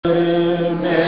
Amen.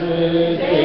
मेरे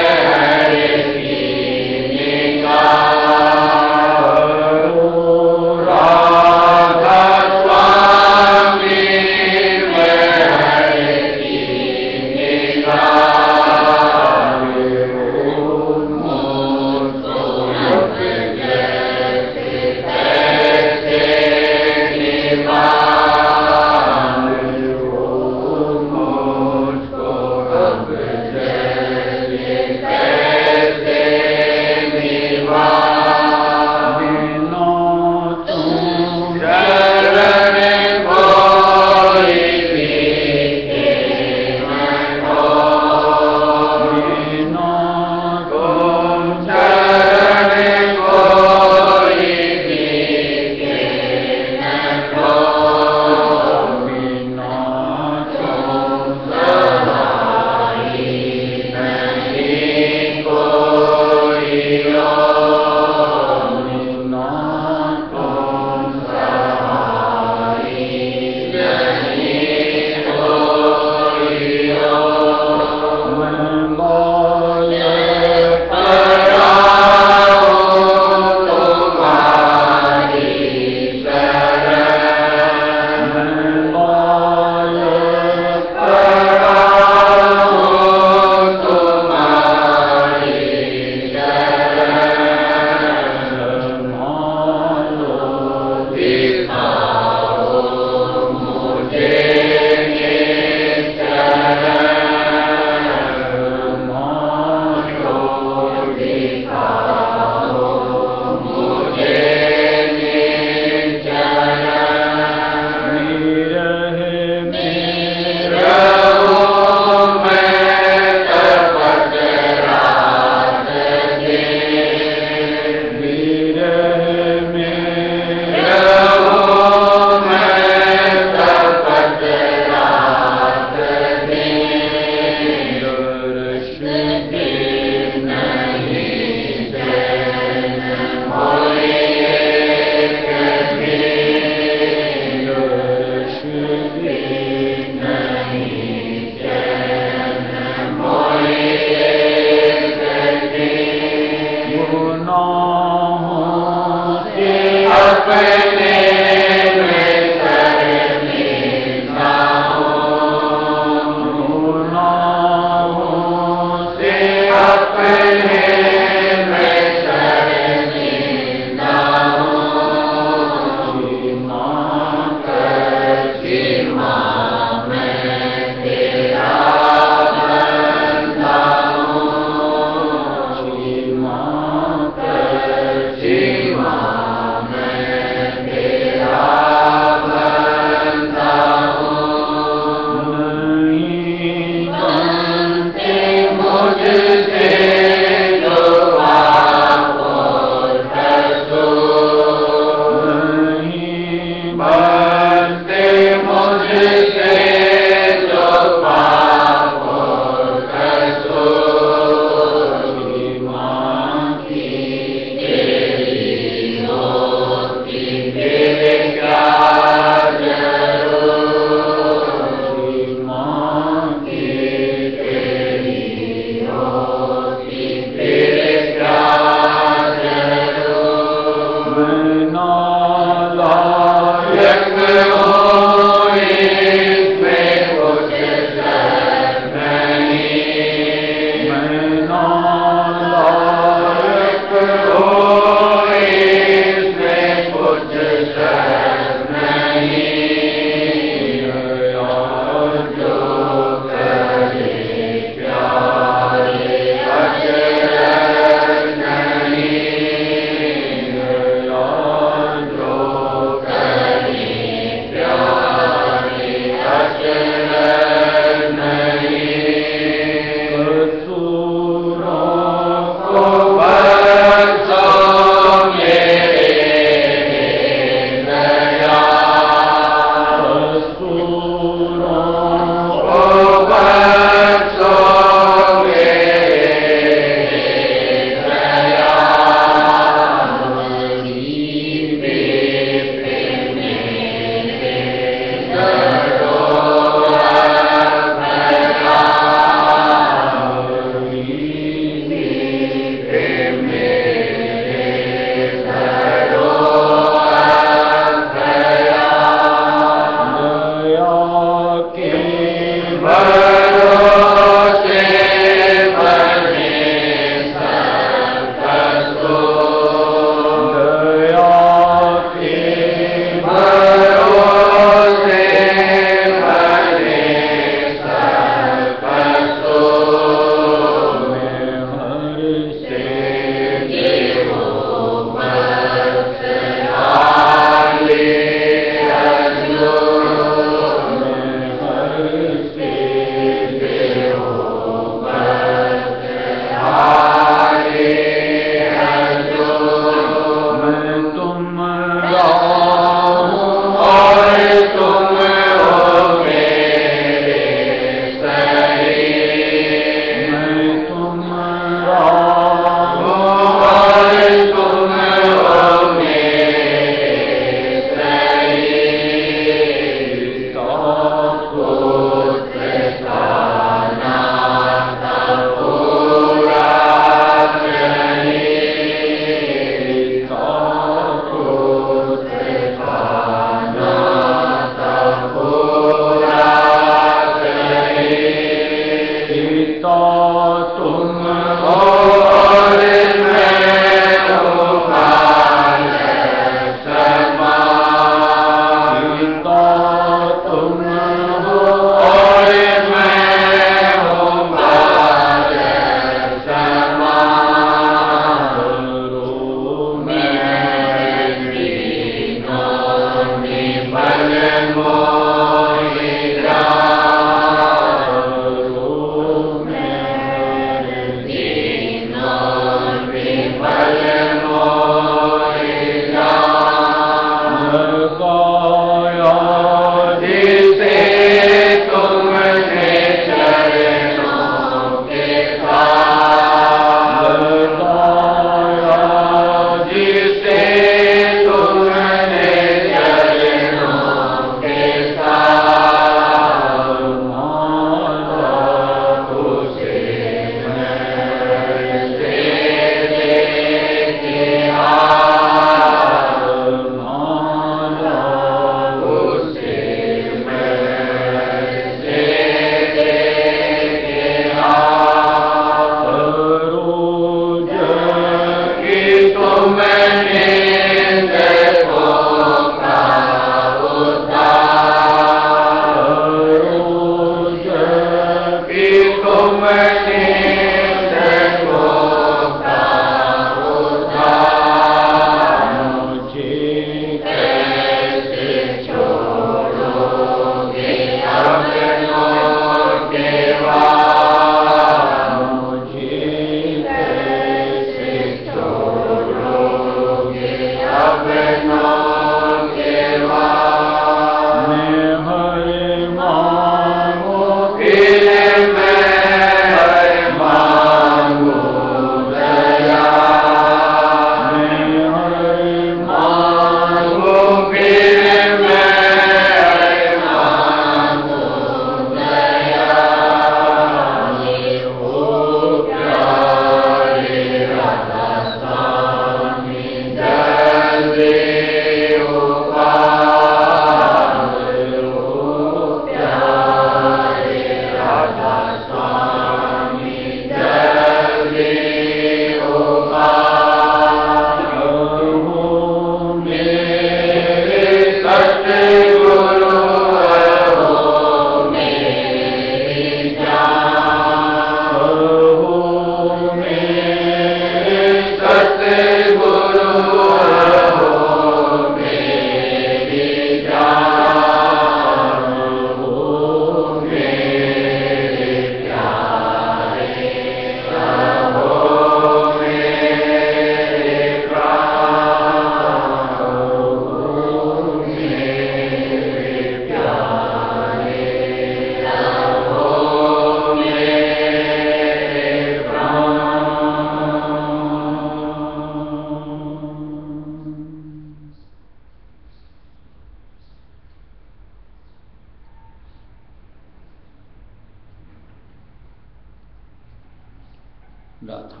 राधा।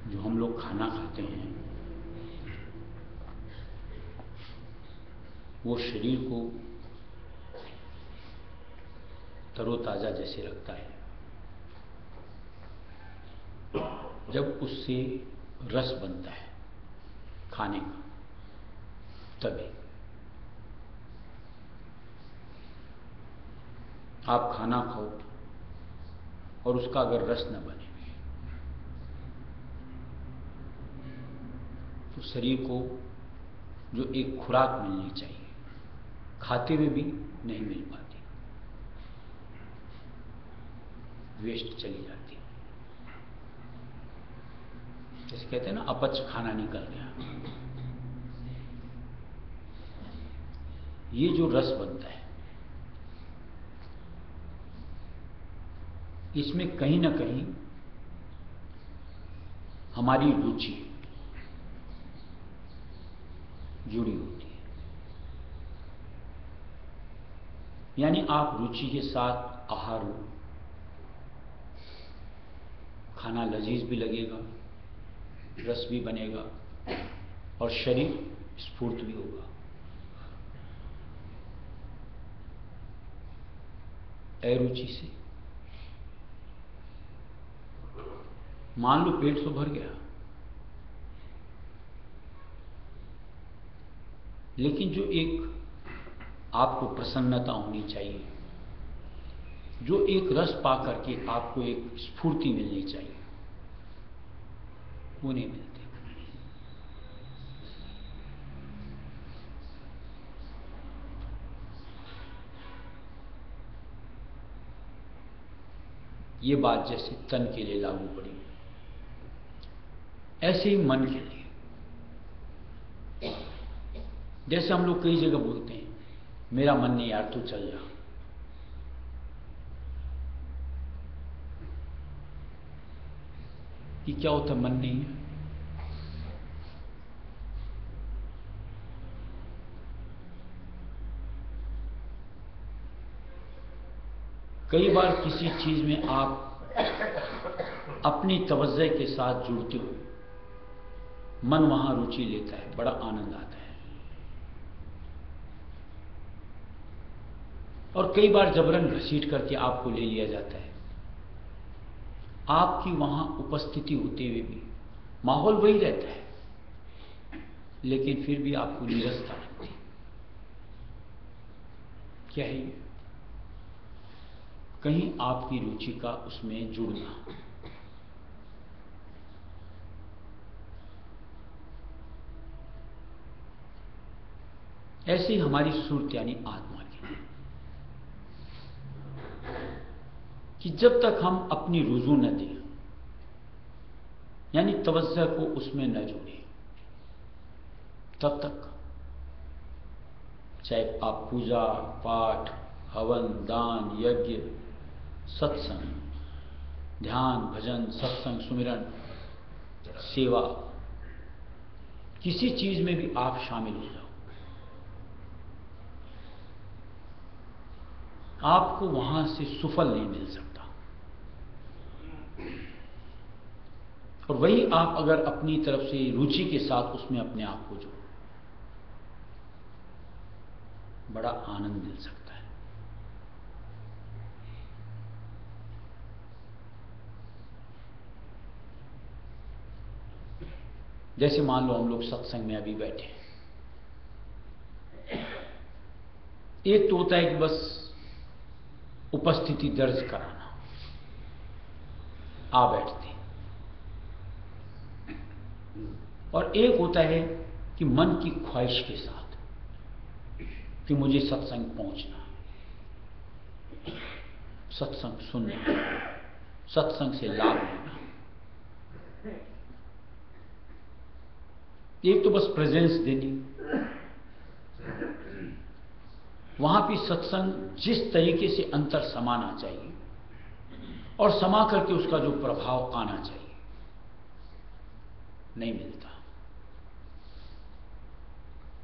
जो हम लोग खाना खाते हैं वो शरीर को तरोताजा जैसे रखता है। जब उससे रस बनता है खाने का तभी आप खाना खाओ और उसका अगर रस न बने तो शरीर को जो एक खुराक मिलनी चाहिए खाते हुए भी नहीं मिल पाती, वेस्ट चली जाती। जैसे कहते हैं ना, अपच खाना निकल गया। ये जो रस बनता है इसमें कहीं ना कहीं हमारी रुचि जुड़ी होती है। यानी आप रुचि के साथ आहार लो, खाना लजीज भी लगेगा, रस भी बनेगा और शरीर स्फूर्त भी होगा। अरुचि से मान लो पेट तो भर गया, लेकिन जो एक आपको प्रसन्नता होनी चाहिए, जो एक रस पा करके आपको एक स्फूर्ति मिलनी चाहिए, वो नहीं मिलती। ये बात जैसे तन के लिए लागू पड़ी, ऐसे ही मन के लिए। जैसे हम लोग कई जगह बोलते हैं, मेरा मन नहीं यार, तू चल जा। कि क्या होता, मन नहीं है। कई बार किसी चीज में आप अपनी तवज्जो के साथ जुड़ते हो, मन वहां रुचि लेता है, बड़ा आनंद आता है। और कई बार जबरन घसीट करके आपको ले लिया जाता है। आपकी वहां उपस्थिति होते हुए भी माहौल वही रहता है, लेकिन फिर भी आपको नीरसता लगती है। क्या है ये? कहीं आपकी रुचि का उसमें जुड़ना। ऐसी हमारी सूरत यानी आत्मा की, कि जब तक हम अपनी रुजू न दें, यानी तवज्जो को उसमें न जोड़ें, तब तक चाहे आप पूजा पाठ, हवन, दान, यज्ञ, सत्संग, ध्यान, भजन, सत्संग, सुमिरन, सेवा, किसी चीज में भी आप शामिल हो जाओ, आपको वहां से सुफल नहीं मिल सकता। और वही आप अगर अपनी तरफ से रुचि के साथ उसमें अपने आप को जोड़ो, बड़ा आनंद मिल सकता है। जैसे मान लो हम लोग सत्संग में अभी बैठे हैं, एक तो होता है कि बस उपस्थिति दर्ज कराना, आ बैठते, और एक होता है कि मन की ख्वाहिश के साथ कि मुझे सत्संग पहुंचना, सत्संग सुनना, सत्संग से लाभ लेना। एक तो बस प्रेजेंस देनी, वहां भी सत्संग जिस तरीके से अंतर समाना चाहिए और समा करके उसका जो प्रभाव आना चाहिए, नहीं मिलता।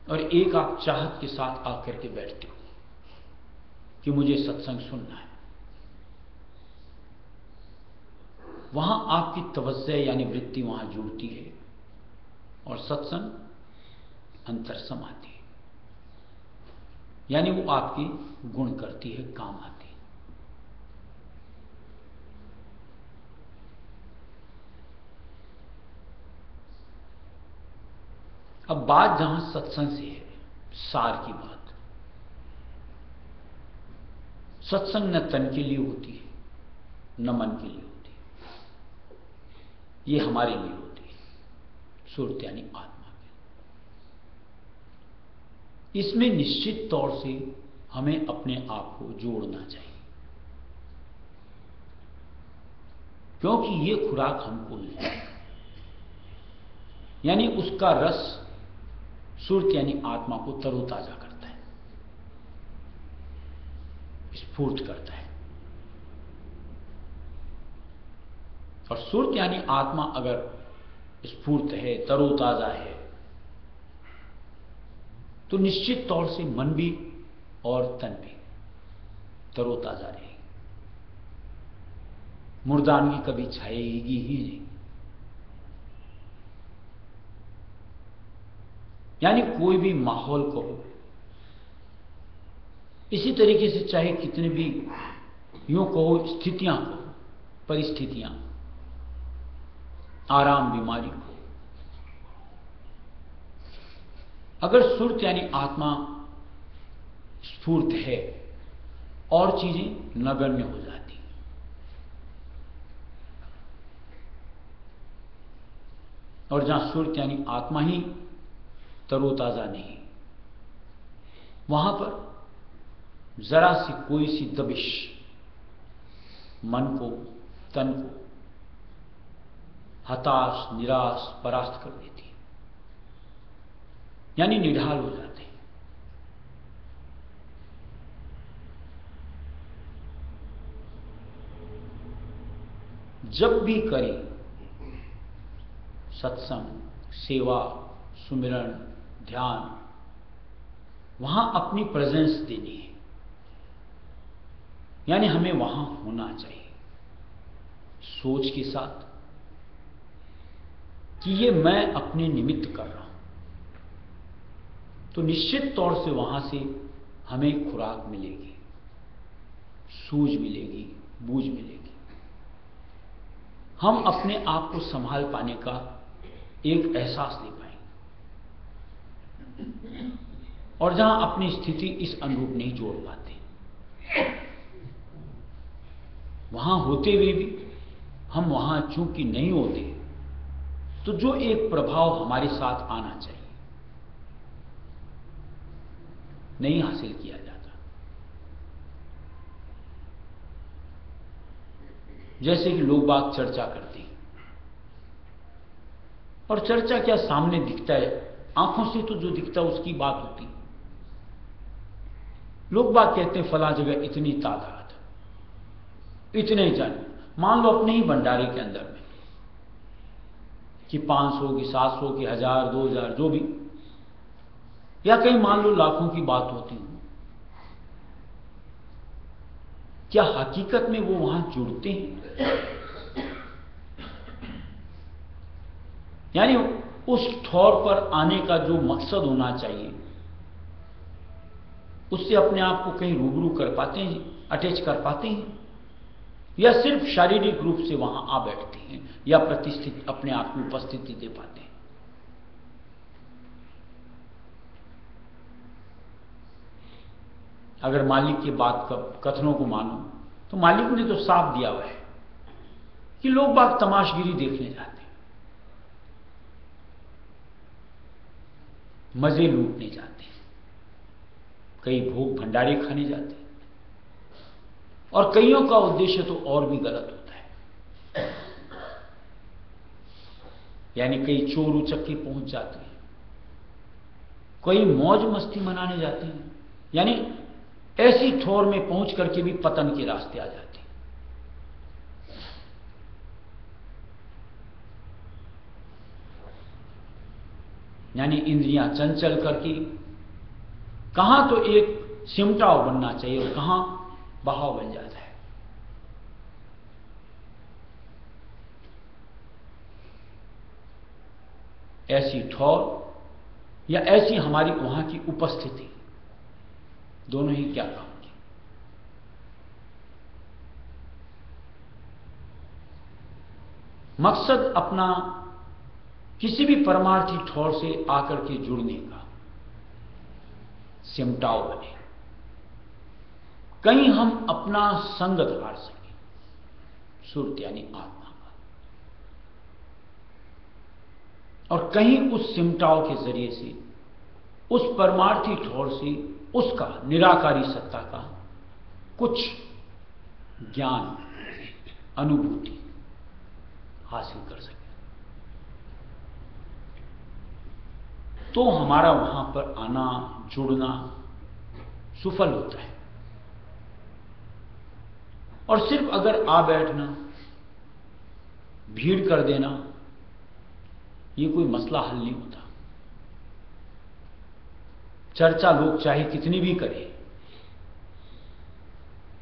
और एक आप चाहत के साथ आकर के बैठते हो कि मुझे सत्संग सुनना है, वहां आपकी तवज्जो यानी वृत्ति वहां जुड़ती है और सत्संग अंतर समाती है, यानी वो आपकी गुण करती है, काम आती है। अब बात जहां सत्संग से है, सार की बात, सत्संग न तन के लिए होती है न मन के लिए होती है, ये हमारे लिए होती है, सुरत यानी आत्मा के। इसमें निश्चित तौर से हमें अपने आप को जोड़ना चाहिए, क्योंकि ये खुराक हमको है, यानी उसका रस सुरत यानी आत्मा को तरोताजा करता है, स्फूर्त करता है। और सुरत यानी आत्मा अगर स्फूर्त है, तरोताजा है, तो निश्चित तौर से मन भी और तन भी तरोताजा रहेगी, मुर्दानगी कभी छाएगी ही नहीं। यानी कोई भी माहौल को इसी तरीके से, चाहे कितने भी यूं कहो स्थितियां को, परिस्थितियां, आराम बीमारी को, अगर सुरत यानी आत्मा स्फूर्त है और चीजें नगण्य हो जाती, और जहां सुरत यानी आत्मा ही तरोताजा नहीं, वहां पर जरा सी कोई सी दबिश मन को, तन को हताश, निराश, परास्त कर देती है, यानी निढाल हो जाते हैं। जब भी करें सत्संग, सेवा, सुमिरन, ध्यान, वहां अपनी प्रेजेंस देनी है, यानी हमें वहां होना चाहिए सोच के साथ कि ये मैं अपने निमित्त कर रहा हूं, तो निश्चित तौर से वहां से हमें खुराक मिलेगी, सूझ मिलेगी, बूझ मिलेगी, हम अपने आप को संभाल पाने का एक एहसास ले पाएंगे। और जहां अपनी स्थिति इस अनुरूप नहीं जोड़ पाते, वहां होते हुए भी हम वहां चूंकि नहीं होते, तो जो एक प्रभाव हमारे साथ आना चाहिए नहीं हासिल किया जाता। जैसे कि लोग बात चर्चा करते हैं, और चर्चा क्या सामने दिखता है, आंखों से तो जो दिखता है उसकी बात होती है। लोग बात कहते हैं फला जगह इतनी तादाद, इतने जन, मान लो अपने ही भंडारे के अंदर में कि 500 की, 700 की, 1000, 2000 जो भी, या कहीं मान लो लाखों की बात होती हो, क्या हकीकत में वो वहां जुड़ते हैं? यानी उस ठौर पर आने का जो मकसद होना चाहिए, उससे अपने आप को कहीं रूबरू कर पाते हैं, अटैच कर पाते हैं, या सिर्फ शारीरिक रूप से वहां आ बैठते हैं, या प्रतिष्ठित अपने आप की उपस्थिति दे पाते हैं। अगर मालिक की बात कथनों को मानो, तो मालिक ने तो साफ दिया हुआ है कि लोग बाग तमाशगिरी देखने जाते हैं, मजे लूटने जाते हैं, कई भोग भंडारे खाने जाते हैं, और कईयों का उद्देश्य तो और भी गलत होता है, यानी कई चोर उचक्के पहुंच जाते हैं, कई मौज मस्ती मनाने जाते हैं, यानी ऐसी ठोर में पहुंच करके भी पतन के रास्ते आ जाते हैं। यानी इंद्रियां चंचल करके कहां तो एक सिमटाव बनना चाहिए और कहां बहाव बन जाता है। ऐसी ठौर या ऐसी हमारी वहां की उपस्थिति, दोनों ही क्या काम की। मकसद अपना किसी भी परमार्थी ठौर से आकर के जुड़ने का सिमटाव बने, कहीं हम अपना संग धार सकें, सुरत यानी आत्मा का, और कहीं उस सिमटाव के जरिए से उस परमार्थी ठौर से उसका निराकारी सत्ता का कुछ ज्ञान अनुभूति हासिल कर सके, तो हमारा वहां पर आना जुड़ना सफल होता है। और सिर्फ अगर आ बैठना, भीड़ कर देना, ये कोई मसला हल नहीं होता। चर्चा लोग चाहे कितनी भी करें,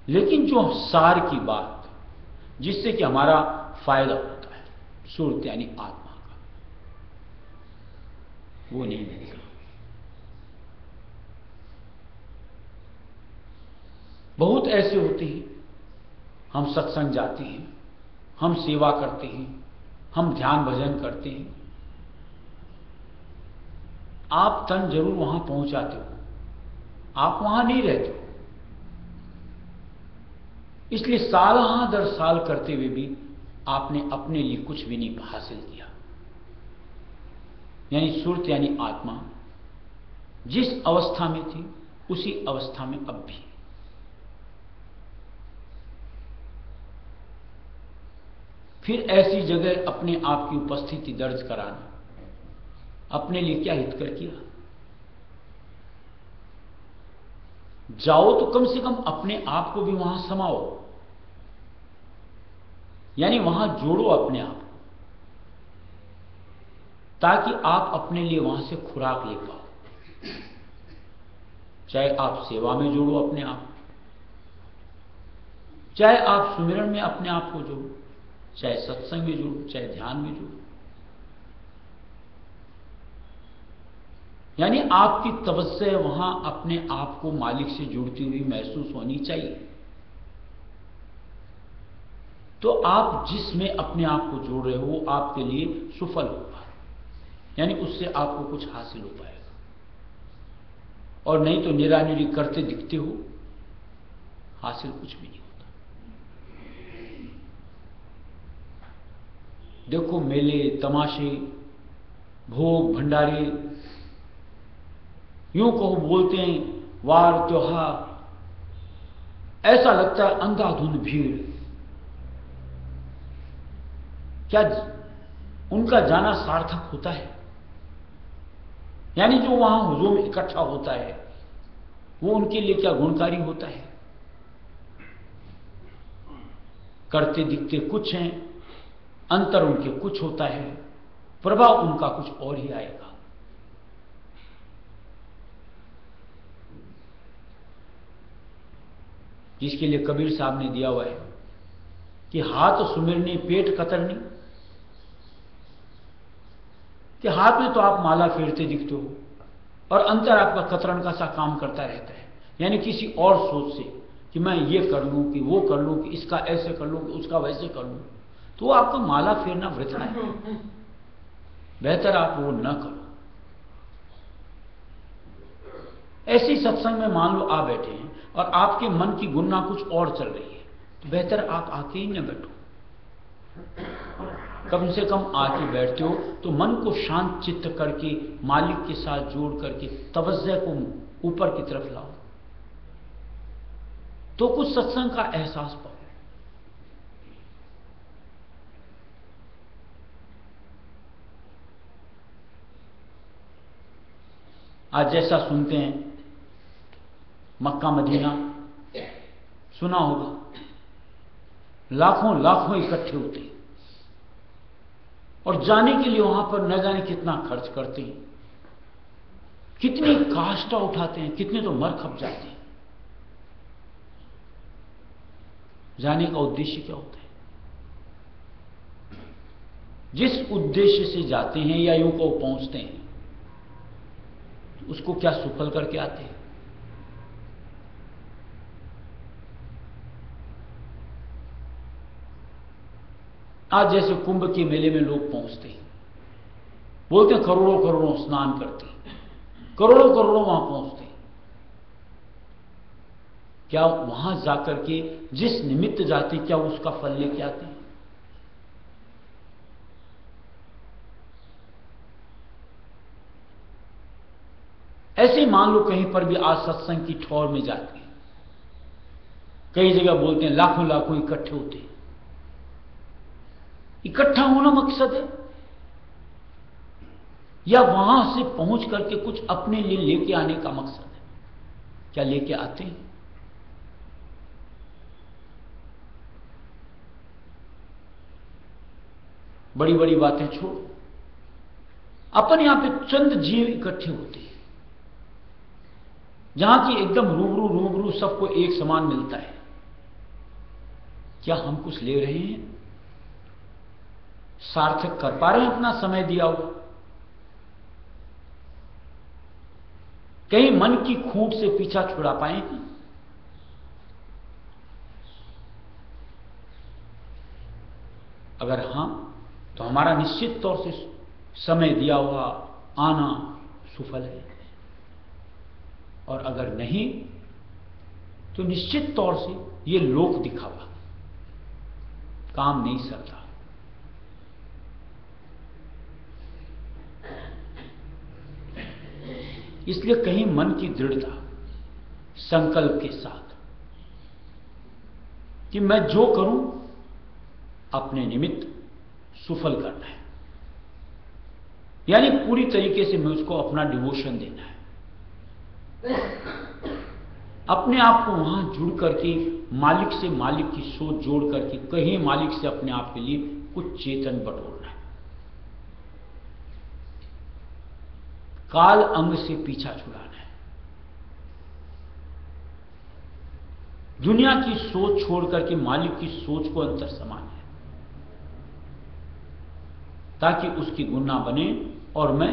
लेकिन जो सार की बात जिससे कि हमारा फायदा होता है, सुरत यानी आत्मा का, वो नहीं मिलेगा। बहुत ऐसे होते हैं, हम सत्संग जाते हैं, हम सेवा करते हैं, हम ध्यान भजन करते हैं, आप तन जरूर वहां पहुंचाते हो, आप वहां नहीं रहते हो। इसलिए साल दर साल करते हुए भी आपने अपने लिए कुछ भी नहीं हासिल किया। यानी सुरत यानी आत्मा जिस अवस्था में थी उसी अवस्था में अब भी। फिर ऐसी जगह अपने आप की उपस्थिति दर्ज कराना अपने लिए क्या हितकर किया। जाओ तो कम से कम अपने आप को भी वहां समाओ, यानी वहां जोड़ो अपने आप को, ताकि आप अपने लिए वहां से खुराक ले पाओ। चाहे आप सेवा में जोड़ो अपने आप, चाहे आप सुमिरन में अपने आप को जोड़ो, चाहे सत्संग में जोड़ो, चाहे ध्यान में जोड़ो। यानी आपकी तवज्जो वहां अपने आप को मालिक से जुड़ती हुई महसूस होनी चाहिए। तो आप जिसमें अपने आप को जोड़ रहे हो वो आपके लिए सफल होगा, यानी उससे आपको कुछ हासिल हो पाएगा। और नहीं तो निरानिरी करते दिखते हो, हासिल कुछ भी नहीं होता। देखो मेले तमाशे भोग भंडारे, यूं कहो बोलते हैं वार त्योहार, ऐसा लगता है अंधाधुंध भीड़। क्या उनका जाना सार्थक होता है? यानी जो वहां हुजूम इकट्ठा होता है वो उनके लिए क्या गुणकारी होता है? करते दिखते कुछ हैं, अंतर उनके कुछ होता है, प्रभाव उनका कुछ और ही आएगा। जिसके लिए कबीर साहब ने दिया हुआ है कि हाथ सुमिरनी पेट कतरनी, कि हाथ में तो आप माला फेरते दिखते हो और अंतर आपका कतरन का सा काम करता रहता है, यानी किसी और सोच से कि मैं ये कर लूं कि वो कर लूं कि इसका ऐसे कर लूं कि उसका वैसे कर लूं, तो आपका माला फेरना वृथा है। बेहतर आप वो न करो। ऐसी सत्संग में मान लो आ बैठे हैं और आपके मन की गुन्ना कुछ और चल रही है, तो बेहतर आप आके ही न बैठो। कम से कम आके बैठते हो तो मन को शांत चित्त करके मालिक के साथ जोड़ करके तवज्जो को ऊपर की तरफ लाओ, तो कुछ सत्संग का एहसास पाओ। आज जैसा सुनते हैं मक्का मदीना सुना होगा, लाखों लाखों इकट्ठे होते हैं और जाने के लिए वहां पर न जाने कितना खर्च करते हैं। कितनी काष्ठा उठाते हैं, कितने तो मर खप जाते हैं। जाने का उद्देश्य क्या होता है? जिस उद्देश्य से जाते हैं या यूं को पहुंचते हैं, उसको क्या सुफल करके आते हैं? आज जैसे कुंभ के मेले में लोग पहुंचते हैं, बोलते हैं करोड़ों करोड़ों स्नान करते हैं, करोड़ों करोड़ों वहां पहुंचते हैं। क्या वहां जाकर के जिस निमित्त जाते, क्या उसका फल लेके आते हैं? ऐसे ही मान लो कहीं पर भी आज सत्संग की ठौर में जाते हैं, कई जगह बोलते हैं लाखों लाखों इकट्ठे होते हैं। इकट्ठा होना मकसद है या वहां से पहुंच करके कुछ अपने लिए लेके आने का मकसद है? क्या लेके आते हैं? बड़ी बड़ी बातें छोड़ो, अपन यहां पे चंद जीव इकट्ठे होते हैं, जहां की एकदम रूबरू रूबरू सबको एक समान मिलता है। क्या हम कुछ ले रहे हैं? सार्थक कर पा रहे हैं अपना समय दिया हुआ? कहीं मन की खूंट से पीछा छुड़ा पाए? अगर हां, तो हमारा निश्चित तौर से समय दिया हुआ आना सुफल है, और अगर नहीं तो निश्चित तौर से ये लोक दिखावा काम नहीं सरता। इसलिए कहीं मन की दृढ़ता, संकल्प के साथ कि मैं जो करूं अपने निमित्त सुफल करना है, यानी पूरी तरीके से मैं उसको अपना डिवोशन देना है। अपने आप को वहां जुड़ करके मालिक से मालिक की सोच जोड़ करके कहीं मालिक से अपने आप के लिए कुछ चेतन बटोरना है। काल अंग से पीछा छुड़ाना है। दुनिया की सोच छोड़ करके मालिक की सोच को अंतर समाना है, ताकि उसकी गुना बने और मैं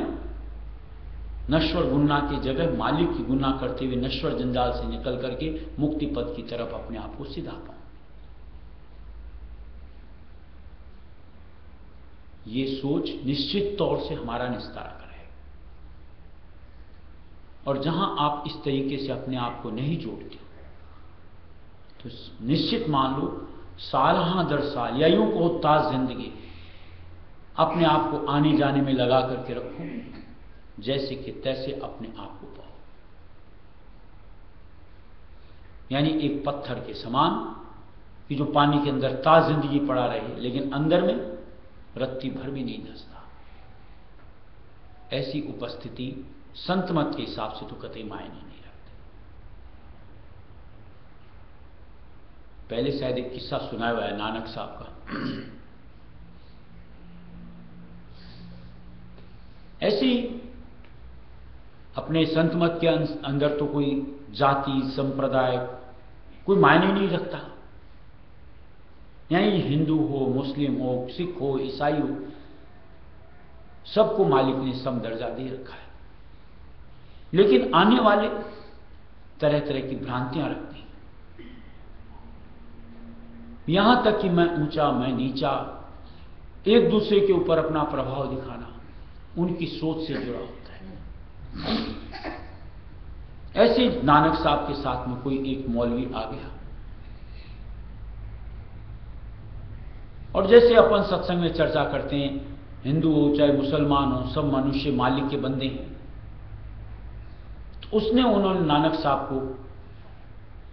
नश्वर गुना की जगह मालिक की गुना करते हुए नश्वर जंजाल से निकल करके मुक्ति पद की तरफ अपने आप को सिधा पाऊं। ये सोच निश्चित तौर से हमारा निस्तारा करे। और जहां आप इस तरीके से अपने आप को नहीं जोड़ते, तो निश्चित मान लो साल दर साल या यूं को ताज जिंदगी अपने आप को आने जाने में लगा करके रखो, जैसे कि तैसे अपने आप को पाओ। यानी एक पत्थर के समान कि जो पानी के अंदर ताज जिंदगी पड़ा रहे, लेकिन अंदर में रत्ती भर भी नहीं धंसता। ऐसी उपस्थिति संत मत के हिसाब से तो कतई मायने नहीं रखते। पहले शायद एक किस्सा सुनाया हुआ है नानक साहब का। ऐसी अपने संत मत के अंदर तो कोई जाति संप्रदाय कोई मायने नहीं रखता। यानी हिंदू हो, मुस्लिम हो, सिख हो, ईसाई हो, सबको मालिक ने सम दर्जा दे रखा है। लेकिन आने वाले तरह तरह की भ्रांतियां रखते हैं, यहां तक कि मैं ऊंचा मैं नीचा, एक दूसरे के ऊपर अपना प्रभाव दिखाना उनकी सोच से जुड़ा होता है। ऐसे नानक साहब के साथ में कोई एक मौलवी आ गया, और जैसे अपन सत्संग में चर्चा करते हैं, हिंदू हो चाहे मुसलमान हो, सब मनुष्य मालिक के बंदे हैं। तो उन्होंने नानक साहब को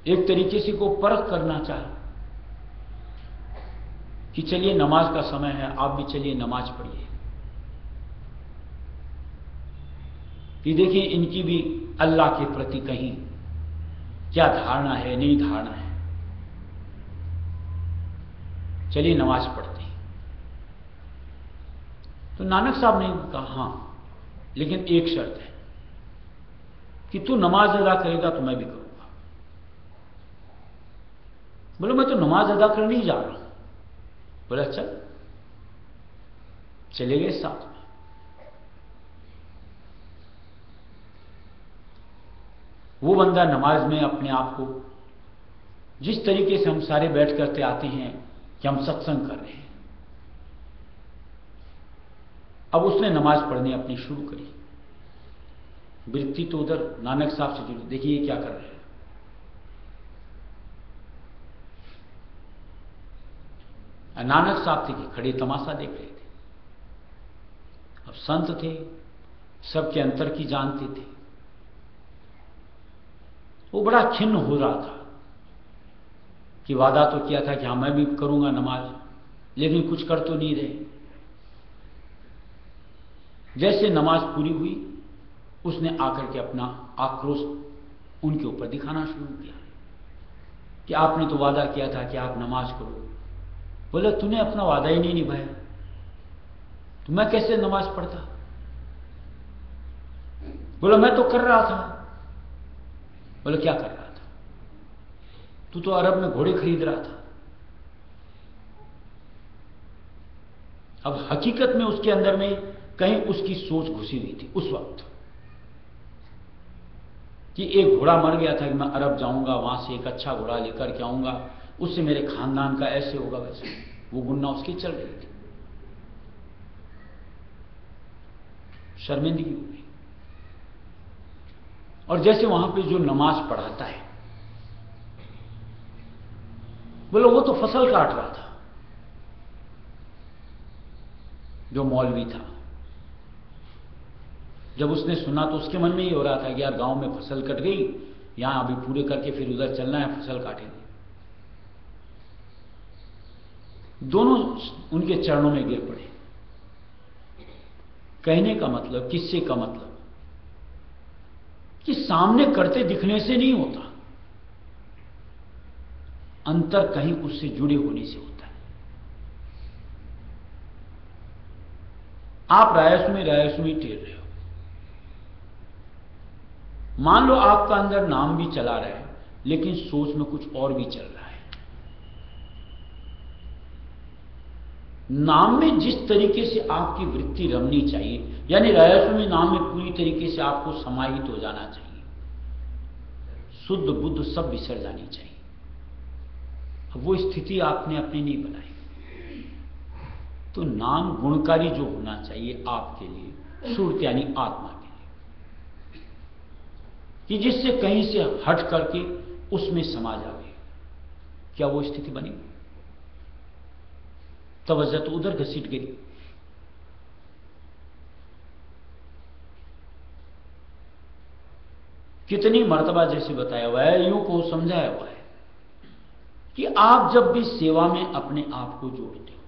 एक तरीके से को परख करना चाहा कि चलिए नमाज का समय है, आप भी चलिए नमाज पढ़िए, कि देखिए इनकी भी अल्लाह के प्रति कहीं क्या धारणा है, नहीं धारणा है, चलिए नमाज पढ़ते हैं। तो नानक साहब ने कहा हाँ, लेकिन एक शर्त है, कि तू नमाज अदा करेगा तो मैं भी करूंगा। बोले मैं तो नमाज अदा करने ही जा रहा हूं। बोला चल, चले गए साथ में। वो बंदा नमाज में अपने आप को जिस तरीके से हम सारे बैठ करते आते हैं कि हम सत्संग कर रहे हैं, अब उसने नमाज पढ़नी अपनी शुरू करी। वृत्ति तो उधर नानक साहब से जुड़ी, देखिए ये क्या कर रहे हैं। नानक साहब थे कि खड़े तमाशा देख रहे थे। अब संत थे, सबके अंतर की जानते थे। वो बड़ा खिन्न हो रहा था कि वादा तो किया था कि हाँ मैं भी करूंगा नमाज, लेकिन कुछ कर तो नहीं रहे। जैसे नमाज पूरी हुई, उसने आकर के अपना आक्रोश उनके ऊपर दिखाना शुरू किया कि आपने तो वादा किया था कि आप नमाज करो। बोले तूने अपना वादा ही नहीं निभाया, तो मैं कैसे नमाज पढ़ता। बोला मैं तो कर रहा था। बोले क्या कर रहा था। तू तो अरब में घोड़े खरीद रहा था। अब हकीकत में उसके अंदर में कहीं उसकी सोच घुसी हुई थी उस वक्त कि एक घोड़ा मर गया था कि मैं अरब जाऊंगा, वहां से एक अच्छा घोड़ा लेकर के आऊंगा, उससे मेरे खानदान का ऐसे होगा वैसे। वो गुन्ना उसकी चल रही थी। शर्मिंदगी हो गई। और जैसे वहां पे जो नमाज पढ़ाता है, बोलो वो तो फसल काट रहा था, जो मौलवी था। जब उसने सुना तो उसके मन में ही हो रहा था कि यार गांव में फसल कट गई, यहां अभी पूरे करके फिर उधर चलना है, फसल काटेंगे। दोनों उनके चरणों में गिर पड़े। कहने का मतलब, किस्से का मतलब कि सामने करते दिखने से नहीं होता, अंतर कहीं उससे जुड़े होने से होता है। आप रायसुमी टेर रहे हो, मान लो आपका अंदर नाम भी चला रहा है, लेकिन सोच में कुछ और भी चल रहा है। नाम में जिस तरीके से आपकी वृत्ति रमनी चाहिए, यानी रायसुमी नाम में पूरी तरीके से आपको समाहित हो जाना चाहिए, शुद्ध बुद्ध सब विसर जानी चाहिए। अब वो स्थिति आपने अपनी नहीं बनाई। तो नाम गुणकारी जो होना चाहिए आपके लिए, सुरत यानी आत्मा के लिए, कि जिससे कहीं से हट करके उसमें समा जाए। क्या वो स्थिति बनी? तवज्जो तो उधर घसीट गई। कितनी मर्तबा जैसे बताया हुआ है, यूं को समझाया हुआ है कि आप जब भी सेवा में अपने आप को जोड़ते हो,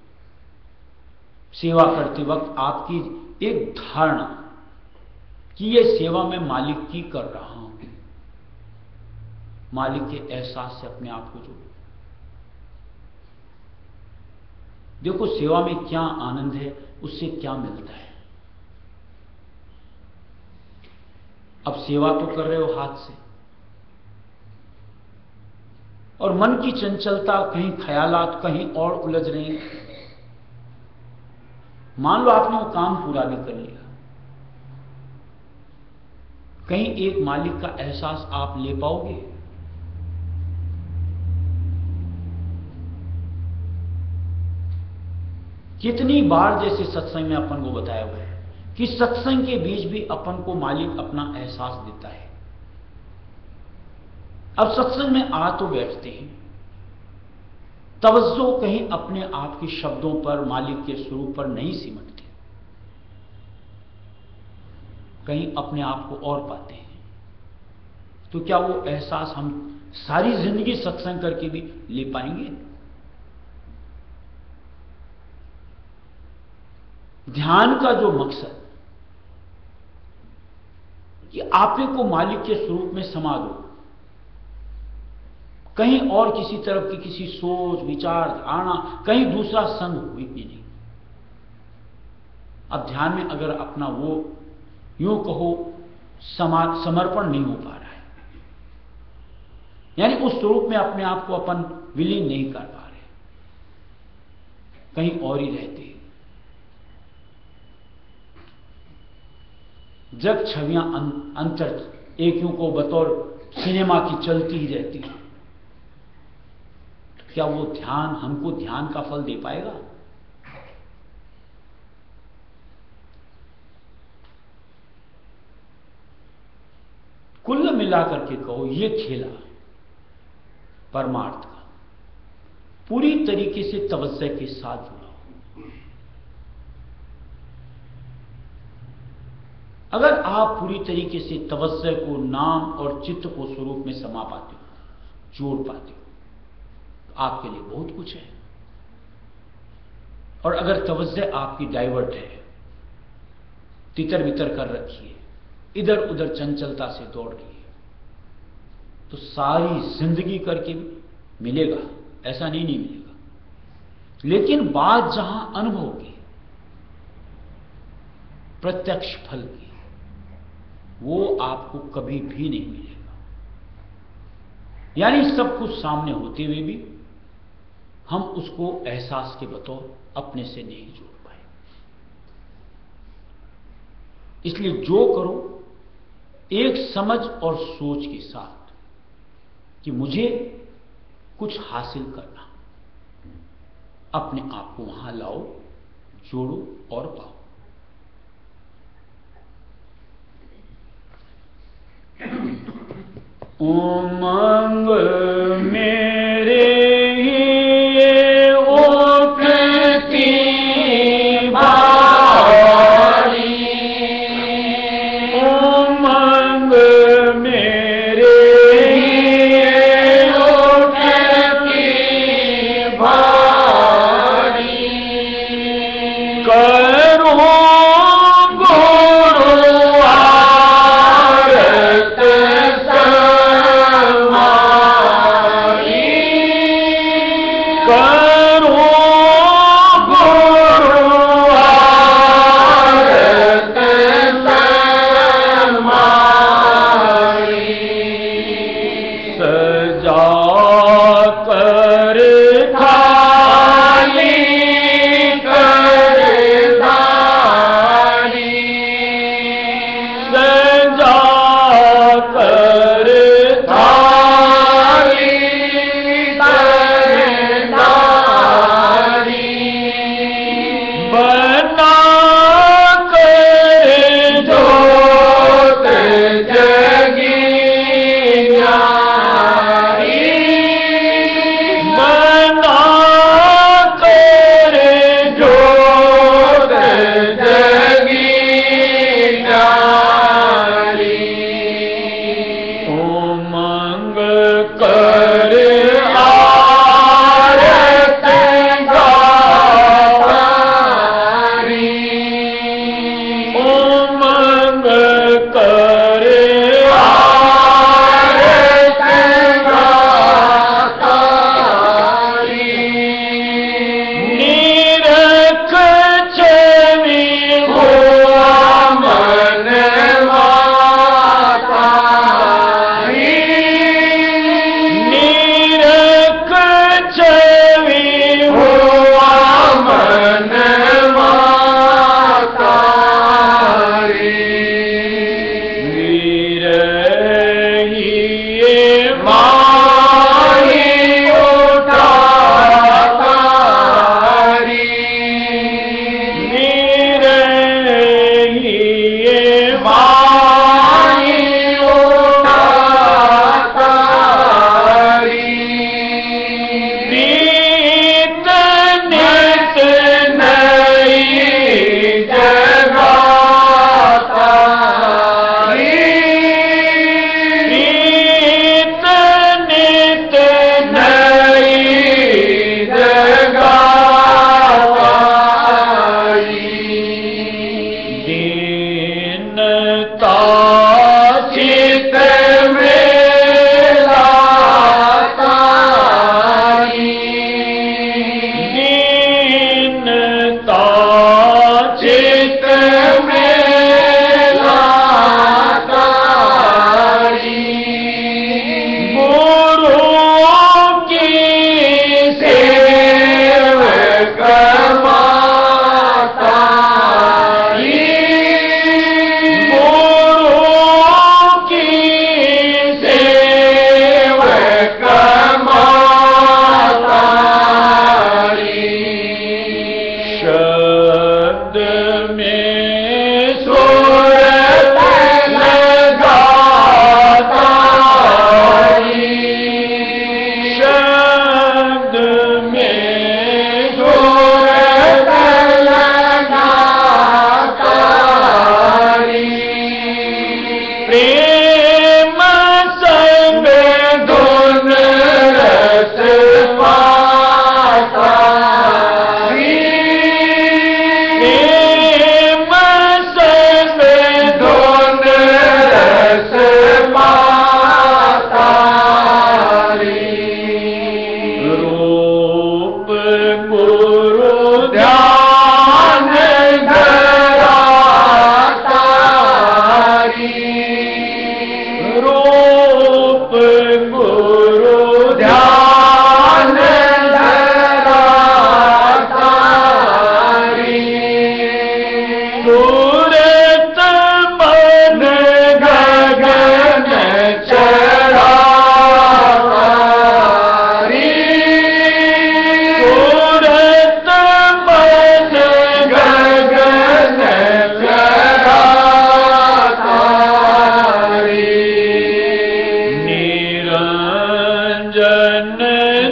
सेवा करते वक्त आपकी एक धारणा कि यह सेवा मैं मालिक की कर रहा हूं, मालिक के एहसास से अपने आप को जोड़ो। देखो सेवा में क्या आनंद है, उससे क्या मिलता है। अब सेवा तो कर रहे हो हाथ से, और मन की चंचलता, कहीं ख्यालात कहीं और उलझ रहे हैं। मान लो आपने वो काम पूरा भी कर लिया, कहीं एक मालिक का एहसास आप ले पाओगे? कितनी बार जैसे सत्संग में अपन को बताया हुआ है कि सत्संग के बीच भी अपन को मालिक अपना एहसास देता है। अब सत्संग में आ तो बैठते हैं, तवज्जो कहीं अपने आप के शब्दों पर, मालिक के स्वरूप पर नहीं सिमटती, कहीं अपने आप को और पाते हैं। तो क्या वो एहसास हम सारी जिंदगी सत्संग करके भी ले पाएंगे? ध्यान का जो मकसद कि आपे को मालिक के स्वरूप में समा दो, कहीं और किसी तरफ की किसी सोच, विचार, धारणा, कहीं दूसरा संग हुई भी नहीं। अब ध्यान में अगर अपना वो यूं कहो समर्पण नहीं हो पा रहा है, यानी उस स्वरूप में अपने आप को अपन विलीन नहीं कर पा रहे, कहीं और ही रहते। जब छवियां अंतर एक यूं को बतौर सिनेमा की चलती ही रहती है, क्या वो ध्यान हमको ध्यान का फल दे पाएगा? कुल मिलाकर के कहो, ये खेला परमार्थ का पूरी तरीके से तवज्जो के साथ जुड़ा हो। अगर आप पूरी तरीके से तवज्जो को, नाम और चित्त को स्वरूप में समा पाते हो, जोड़ पाते हो, तो आपके लिए बहुत कुछ है। और अगर तवज्जो आपकी डाइवर्ट है, तितर बितर कर रखी है, इधर उधर चंचलता से दौड़ रही है, तो सारी जिंदगी करके भी मिलेगा, ऐसा नहीं मिलेगा। लेकिन बात जहां अनुभव की, प्रत्यक्ष फल की, वो आपको कभी भी नहीं मिलेगा। यानी सब कुछ सामने होते हुए भी हम उसको एहसास के बतौर अपने से नहीं जोड़ पाए। इसलिए जो करो एक समझ और सोच के साथ कि मुझे कुछ हासिल करना, अपने आप को वहां लाओ, जोड़ो और पाओ। उमंग मेरे ही उठती बारी, उमंग मेरे ही उठती बारी, करो गुरु आरत समारी।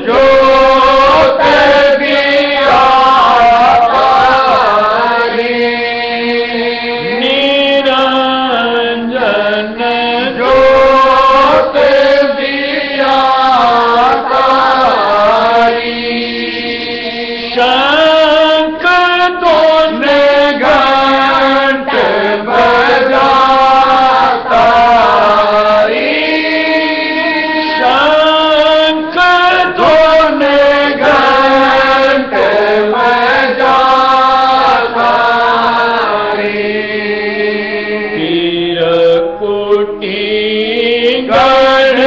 जोत दिया तारी, निरंजन जोत दिया तारी, शंख तूने घंट बजा तारी, शंख तूने घंट बजा तारी, पीर कुटी गण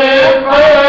पर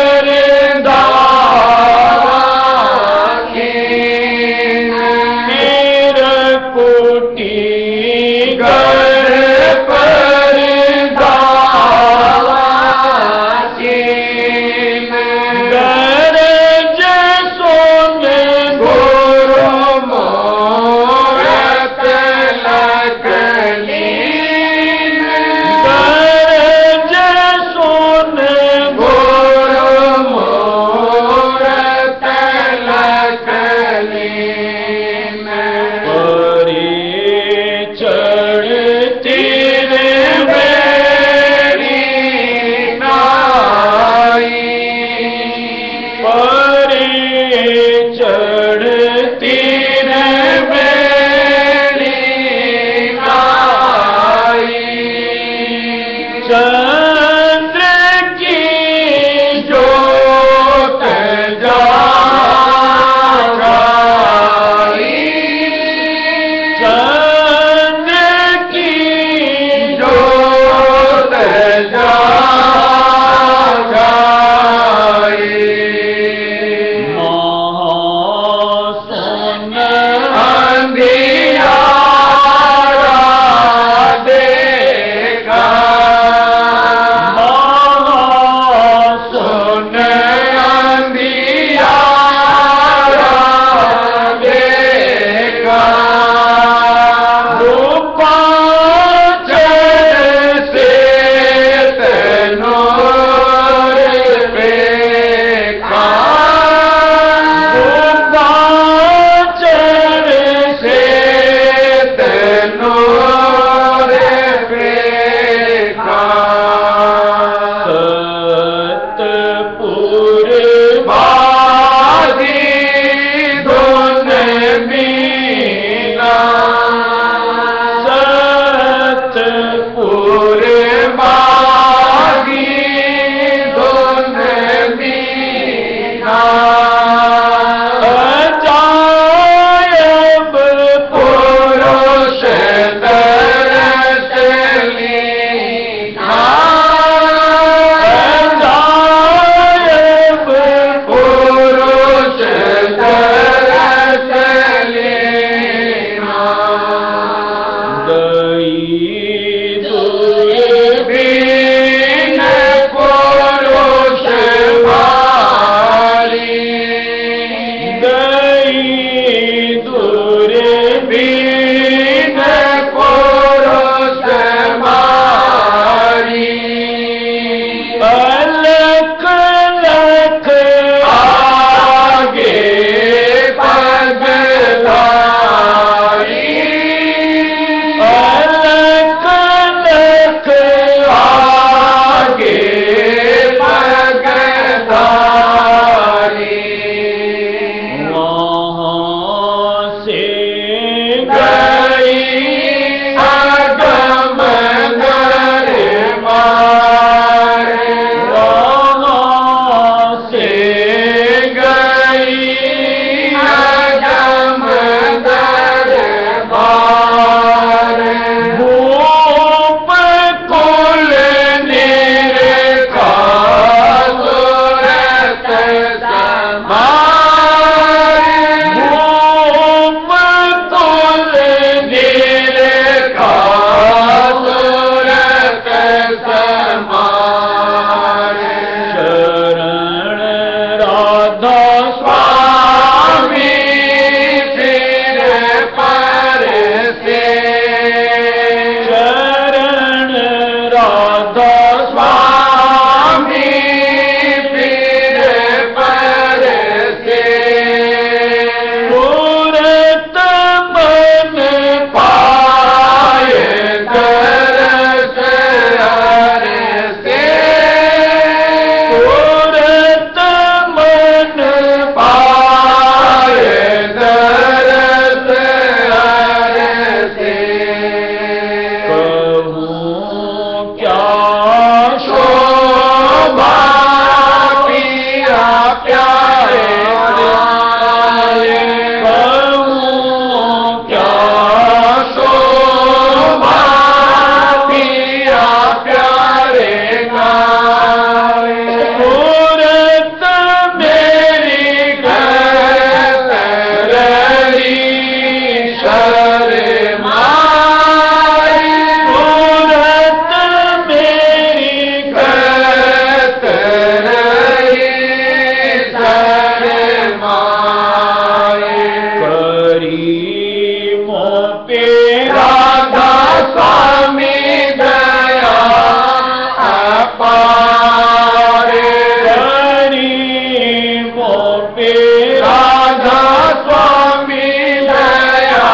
गोपी राधा स्वामी दया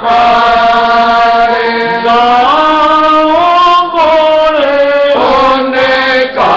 पारे गाओ बोले होने का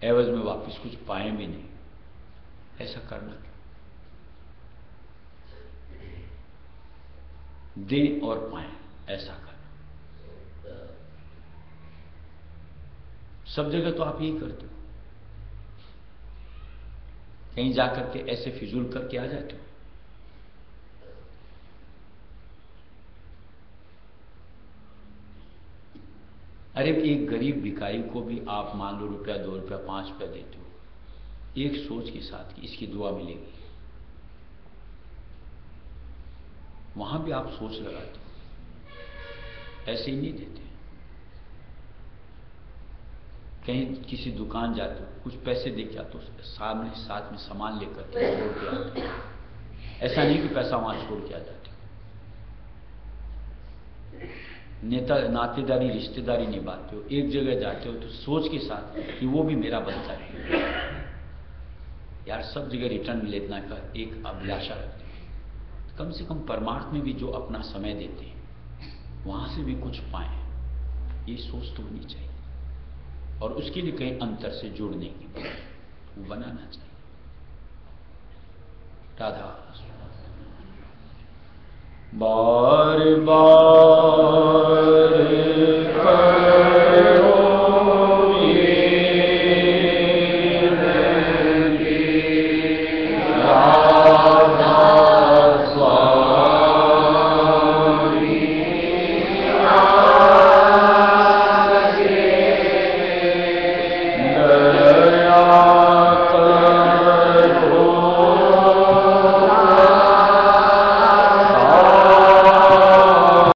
एवज में वापस कुछ पाए भी नहीं, ऐसा करना दें और पाएं, ऐसा करना। सब जगह तो आप यही करते हो, कहीं जाकर के ऐसे फिजूल करके आ जाते हो। अरे एक गरीब भिखारी को भी आप मान लो रुपया 2 रुपया 5 रुपया देते हो, एक सोच के साथ कि इसकी दुआ मिलेगी, वहां भी आप सोच लगाते हो, ऐसे ही नहीं देते। कहीं किसी दुकान जाते हो, कुछ पैसे दे के आते हो, सामने साथ में सामान लेकर के छोड़ के आते हो, ऐसा नहीं कि पैसा वहां छोड़ के आ जाते हो। नातेदारी रिश्तेदारी निभाते हो, एक जगह जाते हो तो सोच के साथ कि वो भी मेरा बनता रहे। यार सब जगह रिटर्न लेने का एक अभिलाषा रखते हैं, कम से कम परमार्थ में भी जो अपना समय देते हैं वहां से भी कुछ पाएं, ये सोच तो होनी चाहिए। और उसके लिए कहीं अंतर से जुड़ने की वो बनाना चाहिए। राधा बार बार करो